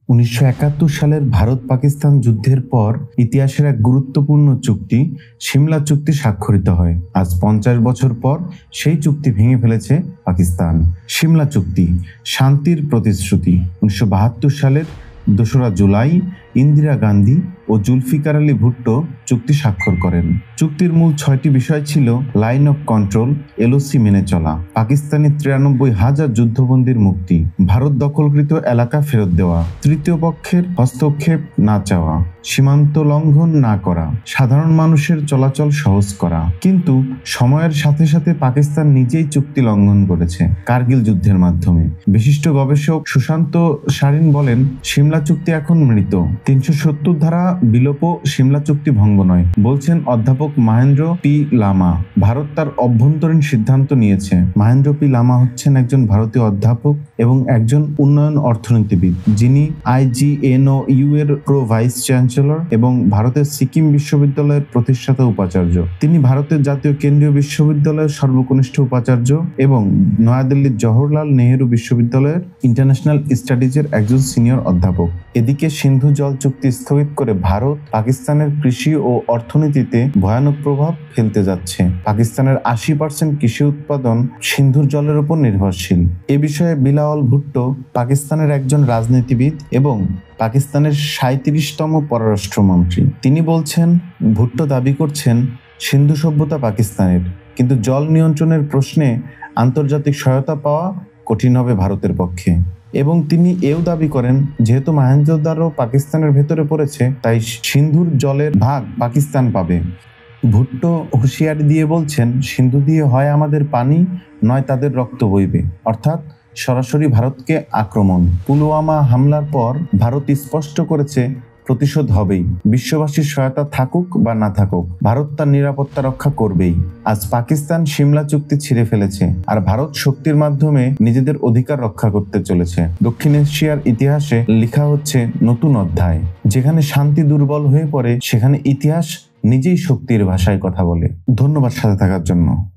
1971 সালের ভারত-পাকিস্তান যুদ্ধের পর ইতিহাসের এক গুরুত্বপূর্ণ চুক্তি সিমলা চুক্তি স্বাক্ষরিত হয়। আজ 50 বছর পর সেই চুক্তি ভেঙে ফেলেছে পাকিস্তান। সিমলা চুক্তি শান্তির প্রতিশ্রুতি। 1972 সালের 2রা জুলাই ইন্দিরা গান্ধী ও জুলফিকার আলী ভুট্টো চুক্তি স্বাক্ষর করেন। চুক্তির মূল 6টি বিষয় ছিল লাইন অফ কন্ট্রোল, এলওসি মেনে চলা, পাকিস্তানি 93,000 যুদ্ধবন্দীর মুক্তি, ভারত দখলকৃত এলাকা ফেরত দেওয়া, তৃতীয় পক্ষের হস্তক্ষেপ না চাওয়া, সীমান্ত লঙ্ঘন না করা, সাধারণ মানুষের চলাচল সহজ করা। কিন্তু সময়ের সাথে সাথে পাকিস্তান নিজেই চুক্তি লঙ্ঘন করেছে কার্গিল যুদ্ধের মাধ্যমে। বিশিষ্ট গবেষক সুশান্ত সারিন বলেন, সিমলা চুক্তি এখন মৃত। 370 ধারা বিলোপ, সিমলা চুক্তি ভঙ্গ নয়, বলছেন অধ্যাপক মহেন্দ্র পি লামা। ভারত তার অভ্যন্তরীণ সিদ্ধান্ত নিয়েছে। মহেন্দ্র পি লামা হচ্ছেন একজন ভারতীয় অধ্যাপক এবং একজন উন্নয়ন অর্থনীতিবিদ, যিনি IGNOU এর প্রো ভাইস চ্যান্সেলর এবং ভারতের সিকিম বিশ্ববিদ্যালয়ের প্রতিষ্ঠাতা উপাচার্য। তিনি ভারতের জাতীয় কেন্দ্রীয় বিশ্ববিদ্যালয়ের সর্বকনিষ্ঠ উপাচার্য এবং নয়াদিল্লির জওহরলাল নেহেরু বিশ্ববিদ্যালয়ের ইন্টারন্যাশনাল স্টাডিজের একজন সিনিয়র অধ্যাপক। এদিকে সিন্ধু জল চুক্তি স্থগিত করে ভারত পাকিস্তানের কৃষি ও অর্থনীতিতে ভয়ানক প্রভাব ফেলতে যাচ্ছে। পাকিস্তানের 80% কৃষি উৎপাদন সিন্ধুর জলের উপর নির্ভরশীল। এ বিষয়ে বিলাওয়াল ভুট্টো পাকিস্তানের একজন রাজনীতিবিদ এবং পাকিস্তানের 37তম পররাষ্ট্রমন্ত্রী। তিনি বলছেন, ভুট্টো দাবি করছেন সিন্ধু সভ্যতা পাকিস্তানের, কিন্তু জল নিয়ন্ত্রণের প্রশ্নে আন্তর্জাতিক সহায়তা পাওয়া কঠিন হবে ভারতের পক্ষে। এবং তিনি এও দাবি করেন, যেহেতু মহেঞ্জোদারো পাকিস্তানের ভেতরে পড়েছে, তাই সিন্ধুর জলের ভাগ পাকিস্তান পাবে। ভুট্টো হুঁশিয়ারি দিয়ে বলছেন, সিন্ধু দিয়ে হয় আমাদের পানি, নয় তাদের রক্ত বইবে, অর্থাৎ সরাসরি ভারতকে আক্রমণ। পুলওয়ামা হামলার পর ভারত স্পষ্ট করেছে প্রতিশোধ হবেই। বিশ্ববাসীর সহায়তা থাকুক বা না থাকুক, ভারত তার নিরাপত্তা রক্ষা করবেই। আজ পাকিস্তান সিমলা চুক্তি ছিঁড়ে ফেলেছে, আর ভারত শক্তির মাধ্যমে নিজেদের অধিকার রক্ষা করতে চলেছে। দক্ষিণ এশিয়ার ইতিহাসে লেখা হচ্ছে নতুন অধ্যায়। যেখানে শান্তি দুর্বল হয়ে পড়ে, সেখানে ইতিহাস নিজেই শক্তির ভাষায় কথা বলে। ধন্যবাদ সাথে থাকার জন্য।